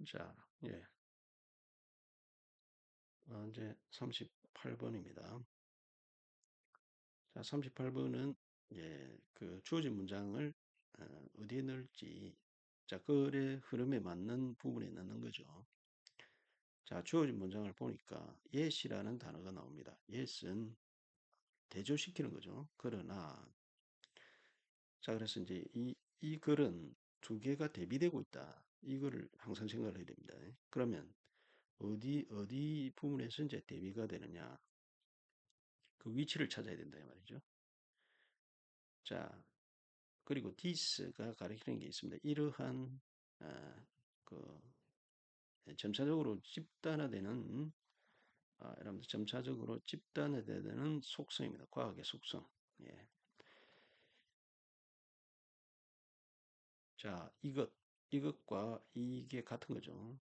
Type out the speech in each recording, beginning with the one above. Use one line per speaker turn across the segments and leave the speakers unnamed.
자, 예. 이제 38번입니다. 자, 38번은 그 주어진 문장을 어디에 넣을지, 자, 글의 흐름에 맞는 부분에 넣는 거죠. 자, 주어진 문장을 보니까 yes이라는 단어가 나옵니다. yes은 대조시키는 거죠. 그러나, 자, 그래서 이제 이 글은 두 개가 대비되고 있다. 이거를 항상 생각을 해야 됩니다. 그러면 어디 부분에서 이제 대비가 되느냐. 그 위치를 찾아야 된다 이 말이죠. 자, 그리고 this가 가리키는 게 있습니다. 이러한 그 점차적으로 집단화되는 여러분들 점차적으로 집단화되는 속성입니다. 과학의 속성. 예. 자, 이것과 이게 같은 거죠.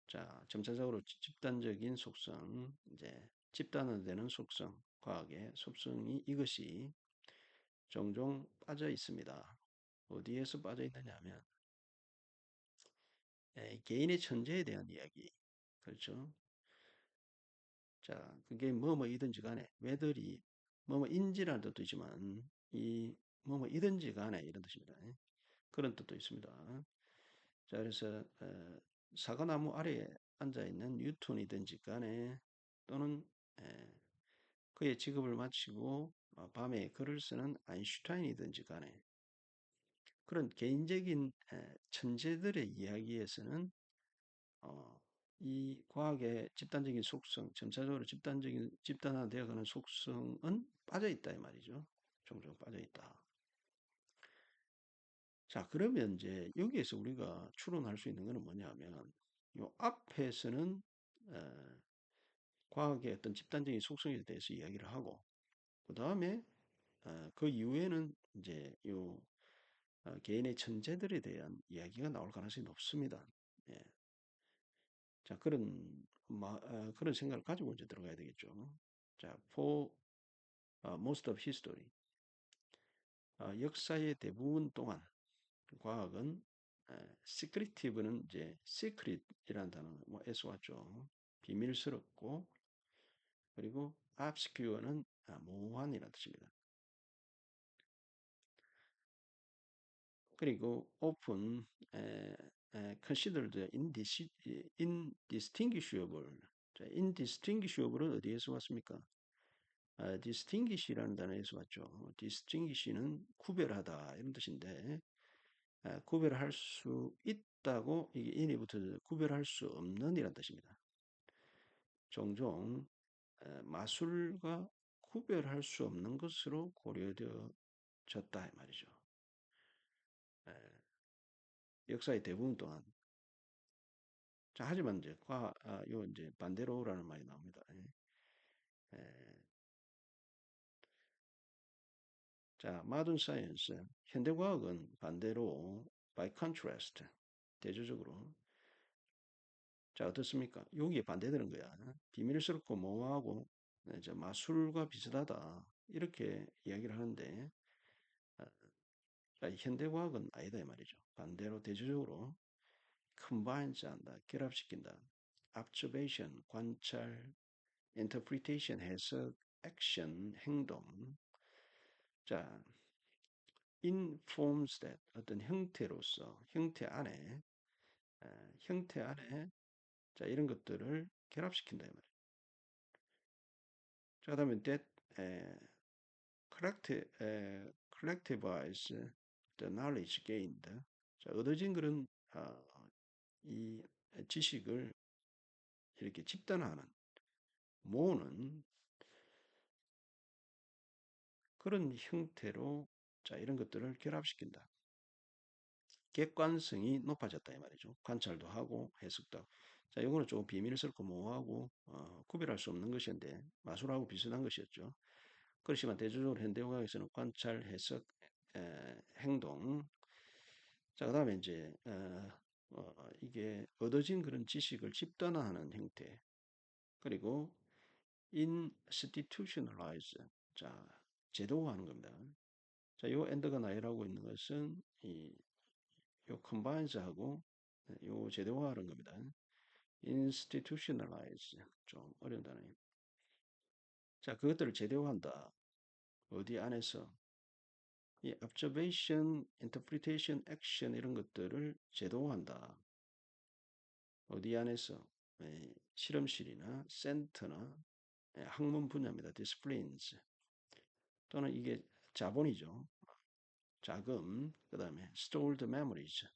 자, 점차적으로 집단적인 속성, 이제 집단화되는 속성, 과학의 속성이 이것이 종종 빠져 있습니다. 어디에서 빠져 있느냐 하면 개인의 천재에 대한 이야기. 그렇죠? 자, 그게 뭐뭐이든지 간에, whether이 뭐뭐인지라는 뜻도 있지만, 이 뭐뭐이든지 간에 이런 뜻입니다. 그런 뜻도 있습니다. 자, 그래서, 사과나무 아래에 앉아있는 뉴턴이든지 간에, 또는, 에, 그의 직업을 마치고, 밤에 글을 쓰는 아인슈타인이든지 간에, 그런 개인적인 천재들의 이야기에서는 어, 이 과학의 집단적인 속성, 점차적으로 집단화되어가는 속성은 빠져 있다 이 말이죠. 종종 빠져 있다. 자, 그러면 이제 여기에서 우리가 추론할 수 있는 것은 뭐냐면, 요 앞에서는 어, 과학의 어떤 집단적인 속성에 대해서 이야기를 하고, 그 다음에 그 이후에는 이제 요 개인의 천재들에 대한 이야기가 나올 가능성이 높습니다. 예. 자, 그런 생각을 가지고 이제 들어가야 되겠죠. 자, for most of history. 역사의 대부분 동안 과학은 secretive는 이제 secret이라는 단어, 뭐 S 왔죠. 비밀스럽고, 그리고 obscure는 모호한이라는 뜻입니다. 그리고 often considered indistinguishable. 자, indistinguishable은 어디에서 왔습니까? distinguish라는 단어에서 왔죠. distinguish는 구별하다 이런 뜻인데 구별할 수 있다고 이게 in이 붙어서 구별할 수 없는 이란 뜻입니다. 종종 마술과 구별할 수 없는 것으로 고려되어졌다 이 말이죠. 에, 역사의 대부분 동안 자, 하지만 이제 요 이제 반대로라는 말이 나옵니다. 에, 자, modern science, 현대과학은 반대로 by contrast, 대조적으로 자, 어떻습니까? 여기에 반대되는 거야. 비밀스럽고 모호하고 이제 마술과 비슷하다. 이렇게 이야기를 하는데 아, 자, 현대과학은 아니다 이 말이죠. 반대로 대조적으로 combines 한다. 결합시킨다. observation, 관찰, interpretation, 해석, action, 행동. 자, informs that 어떤 형태로서 형태 안에 자, 이런 것들을 결합시킨다 이 말이에요. 자, 그다음에 that collectivize the knowledge gained. 자, 얻어진 그런 이 지식을 이렇게 집단화하는 모으는 그런 형태로 자, 이런 것들을 결합시킨다. 객관성이 높아졌다 이 말이죠. 관찰도 하고 해석도 하고. 자, 이거는 조금 비밀스럽고 모호하고 구별할 수 없는 것인데 마술하고 비슷한 것이었죠. 그렇지만 대조적으로 현대과학에서는 관찰, 해석, 행동. 자, 그다음에 이제 이게 얻어진 그런 지식을 집단화하는 형태. 그리고 institutionalize. 자, 제도화하는 겁니다. 자, 요 엔드가 나열하고 있는 것은 요 combines하고 요 제도화하는 겁니다. institutionalize 좀 어려운 단어예요. 자, 그것들을 제도화한다. 어디 안에서 이 observation, interpretation, action 이런 것들을 제도화한다. 어디 안에서 실험실이나 센터나 학문 분야입니다. disciplines 또는 이게 자본이죠. 자금, 그 다음에 stored memories,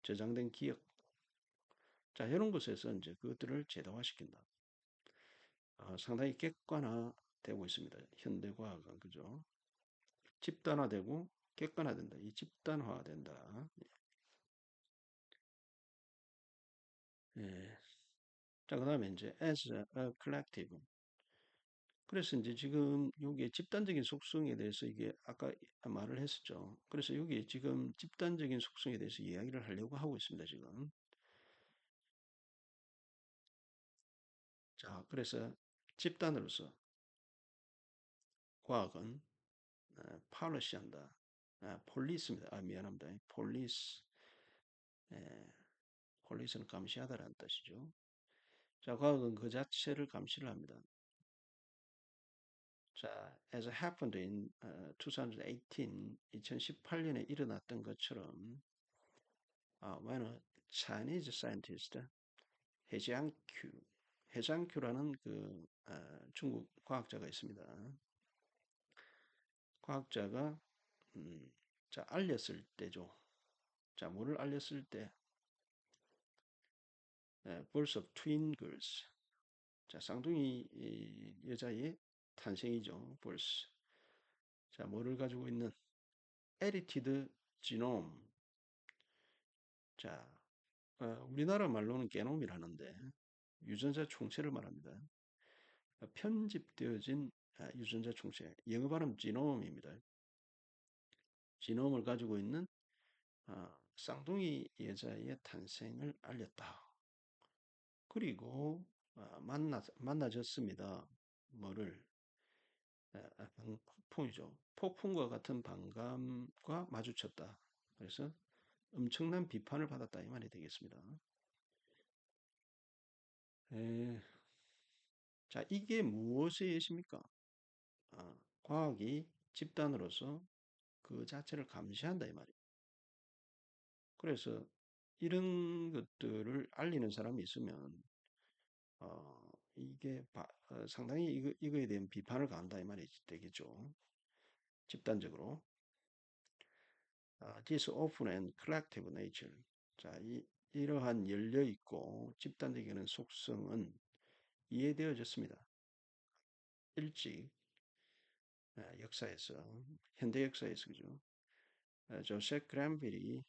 저장된 기억. 자, 이런 곳에서 이제 그것들을 제도화시킨다. 상당히 객관화되고 있습니다. 현대과학은 그죠? 집단화되고 객관화된다. 이 집단화된다. 예. 자, 그 다음에 이제 as a collective. 그래서 이제 지금 여기에 집단적인 속성에 대해서 이게 아까 말을 했었죠. 그래서 여기 지금 집단적인 속성에 대해서 이야기를 하려고 하고 있습니다. 지금. 자, 그래서 집단으로서 과학은 policy한다. 폴리스입니다. 미안합니다. 폴리스. 예, 폴리스는 감시하다라는 뜻이죠. 자, 과학은 그 자체를 감시를 합니다. 자, as happened in 2018, 2018년에 일어났던 것처럼 when a Chinese scientist, 해장큐, 해장큐라는 그 중국 과학자가 있습니다. 과학자가 자, 알렸을 때죠. 자, 뭐를 알렸을 때 birth of twin girls. 자, 쌍둥이 여자의 탄생이죠. birth. 자, 뭐를 가지고 있는 edited genome. 자, 우리나라 말로는 게놈이라는데 유전자 총체를 말합니다. 편집되어진 유전자 총체, 영어 발음 지놈입니다. 지놈을 가지고 있는 쌍둥이 여자의 탄생을 알렸다. 그리고 만나졌습니다. 뭐를 폭풍이죠. 폭풍과 같은 반감과 마주쳤다. 그래서 엄청난 비판을 받았다 이 말이 되겠습니다. 에, 자, 이게 무엇의 예십니까? 과학이 집단으로서 그 자체를 감시한다 이 말이에요. 그래서 이런 것들을 알리는 사람이 있으면 이게 상당히 이거에 대한 비판을 가한다 이 말이 되겠죠. 집단적으로. This open and collective nature. 자, 이러한 열려 있고 집단적인 속성은 이해되어졌습니다. 일찍 역사에서 현대 역사에서 그죠. 조셉 그란빌이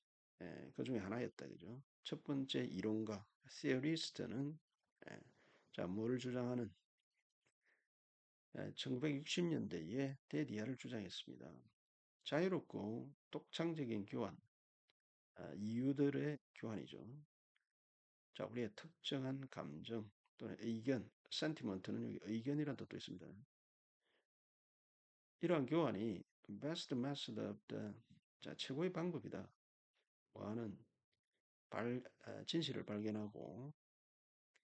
그 중에 하나였다 그죠. 첫 번째 이론가 theorist는 자, 뭐를 주장하는 1960년대에 데디아를 주장했습니다. 자유롭고 독창적인 교환, 이유들의 교환이죠. 자, 우리의 특정한 감정 또는 의견, sentiment는 여기 의견이라는 뜻도 있습니다. 이러한 교환이 best method of the 자, 최고의 방법이다. 뭐하는 진실을 발견하고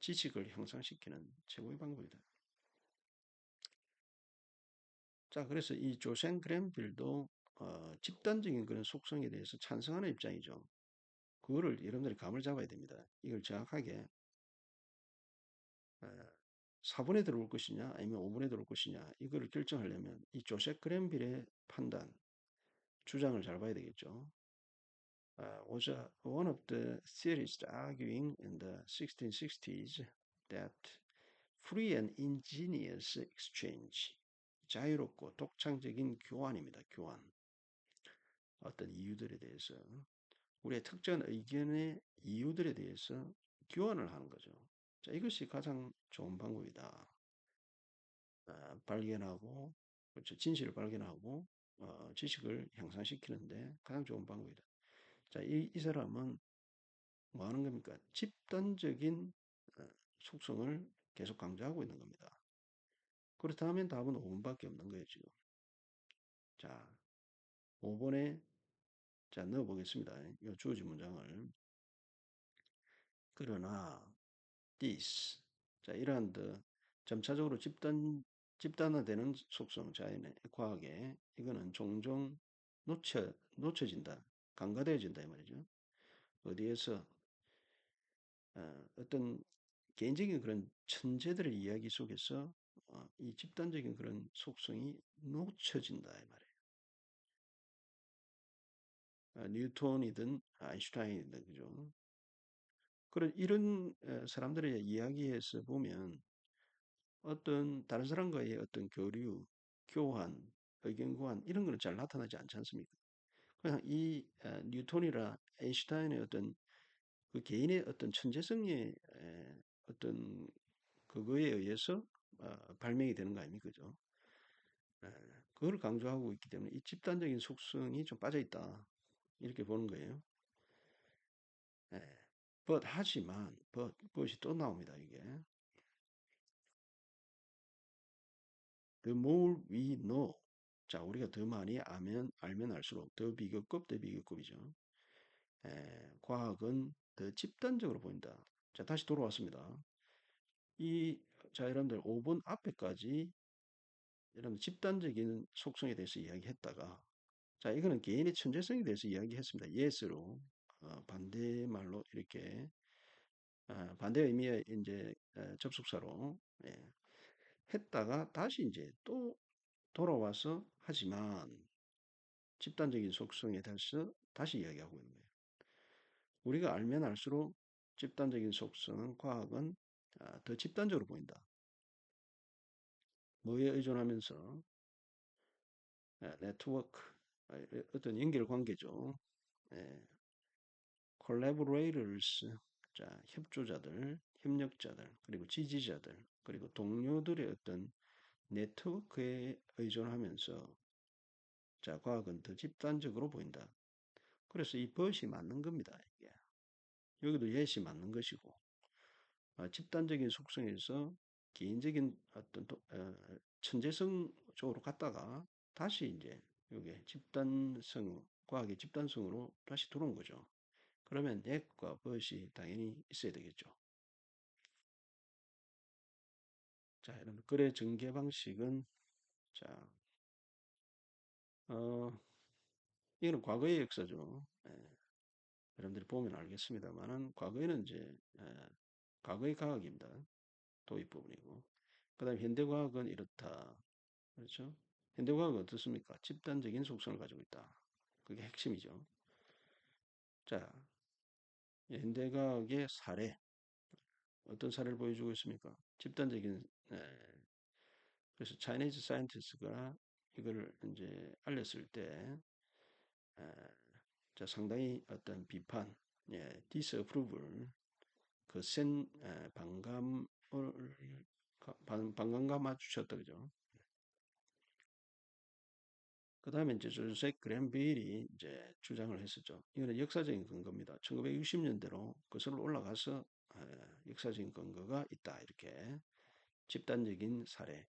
지식을 형성시키는 최고의 방법이다. 자, 그래서 이 조센 그랜필도 집단적인 그런 속성에 대해서 찬성하는 입장이죠. 그거를 여러분들이 감을 잡아야 됩니다. 이걸 정확하게 4분에 들어올 것이냐 아니면 5분에 들어올 것이냐 이거를 결정하려면 이 조셉 그랜빌의 판단, 주장을 잘 봐야 되겠죠. Was one of the theorists arguing in the 1660s that free and ingenious exchange, 자유롭고 독창적인 교환입니다. 교환. 어떤 이유들에 대해서 우리의 특정 의견의 이유들에 대해서 교환을 하는 거죠. 자, 이것이 가장 좋은 방법이다. 발견하고 그렇죠. 진실을 발견하고 지식을 향상시키는데 가장 좋은 방법이다. 자, 이 사람은 뭐 하는 겁니까? 집단적인 속성을 계속 강조하고 있는 겁니다. 그렇다면 답은 5번밖에 없는 거예요, 지금. 자, 5번에 자 넣어보겠습니다. 이 주어진 문장을 그러나 this 자 이러한 점차적으로 집단화되는 속성 자연의 과학에 이거는 종종 놓쳐진다 간과되어진다 이 말이죠. 어디에서 어떤 개인적인 그런 천재들의 이야기 속에서 이 집단적인 그런 속성이 놓쳐진다 이 말이에요. 뉴턴이든 아인슈타인이든 그죠. 그런 이런 사람들의 이야기에서 보면 어떤 다른 사람과의 어떤 교류, 교환, 의견 교환 이런 거는 잘 나타나지 않지 않습니까? 그냥 이 뉴턴이나 아인슈타인의 어떤 그 개인의 어떤 천재성의 어떤 그거에 의해서 발명이 되는 거 아닙니까? 그죠? 예, 그걸 강조하고 있기 때문에 이 집단적인 속성이 좀 빠져 있다. 이렇게 보는 거예요. 예. 하지만, but이 또 나옵니다, 이게. The more we know. 자, 우리가 더 많이 알면 알수록 더 비교급이죠. 과학은 더 집단적으로 보인다. 자, 다시 돌아왔습니다. 이, 자, 여러분들 5번 앞에까지 여러분 집단적인 속성에 대해서 이야기했다가, 자, 이거는 개인의 천재성에 대해서 이야기했습니다. yes로. 반대말로 이렇게, 반대 의미의 이제 접속사로, 예, 했다가 다시 이제 또 돌아와서 하지만 집단적인 속성에 대해서 다시 이야기하고 있는 거예요. 우리가 알면 알수록 집단적인 속성은 과학은 더 집단적으로 보인다. 뭐에 의존하면서 네트워크 어떤 연결 관계죠. 예, collaborators 자 협조자들, 협력자들, 그리고 지지자들, 그리고 동료들의 어떤 네트워크에 의존하면서 자 과학은 더 집단적으로 보인다. 그래서 이 벗이 맞는 겁니다. 이게. 여기도 예시 맞는 것이고 집단적인 속성에서 개인적인 어떤 천재성 쪽으로 갔다가 다시 이제 이게 집단성, 과학의 집단성으로 다시 들어온 거죠. 그러면 that과 but이 당연히 있어야 되겠죠. 자, 여러분 글의 전개 방식은 자, 어, 이거는 과거의 역사죠. 여러분들이 보면 알겠습니다만은 과거에는 이제 과거의 과학입니다. 도입 부분이고. 그다음 현대과학은 이렇다. 그렇죠? 현대과학은 어떻습니까? 집단적인 속성을 가지고 있다. 그게 핵심이죠. 자, 현대과학의 사례. 어떤 사례를 보여주고 있습니까? 집단적인, 그래서 차이니즈 사이언티스트가 이걸 이제 알렸을 때, 에, 자, 상당히 어떤 비판, 예, disapproval, 그센 반감과 마주쳤다, 그죠? 그 다음에 이제 조셉 그랜빌이 이제 주장을 했었죠. 이거는 역사적인 근거입니다. 1960년대로 거슬러 올라가서 역사적인 근거가 있다. 이렇게 집단적인 사례.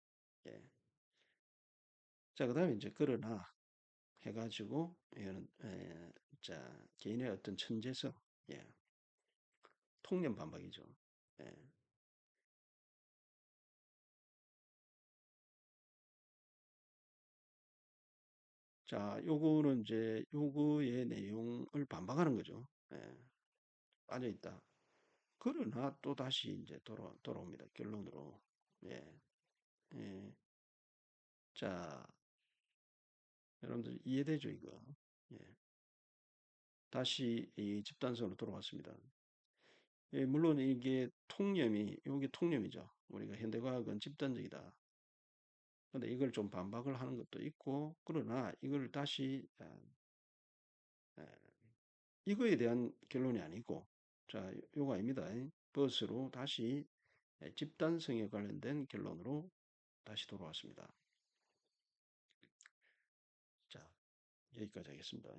예. 자, 그 다음에 이제 그러나 해가지고 이거는 자 개인의 어떤 천재성, 예. 통념 반박이죠. 예. 자, 요거는 이제 요거의 내용을 반박하는 거죠. 예. 빠져 있다. 그러나 또 다시 이제 돌아옵니다. 결론으로. 예. 예. 자, 여러분들 이해되죠, 이거? 예. 다시 이 집단성으로 돌아왔습니다. 예, 물론 이게 여기 통념이죠. 우리가 현대과학은 집단적이다. 근데 이걸 좀 반박을 하는 것도 있고, 그러나 이걸 다시, 아, 이거에 대한 결론이 아니고, 자, 요거 아닙니다. 버스로 다시 집단성에 관련된 결론으로 다시 돌아왔습니다. 자, 여기까지 하겠습니다.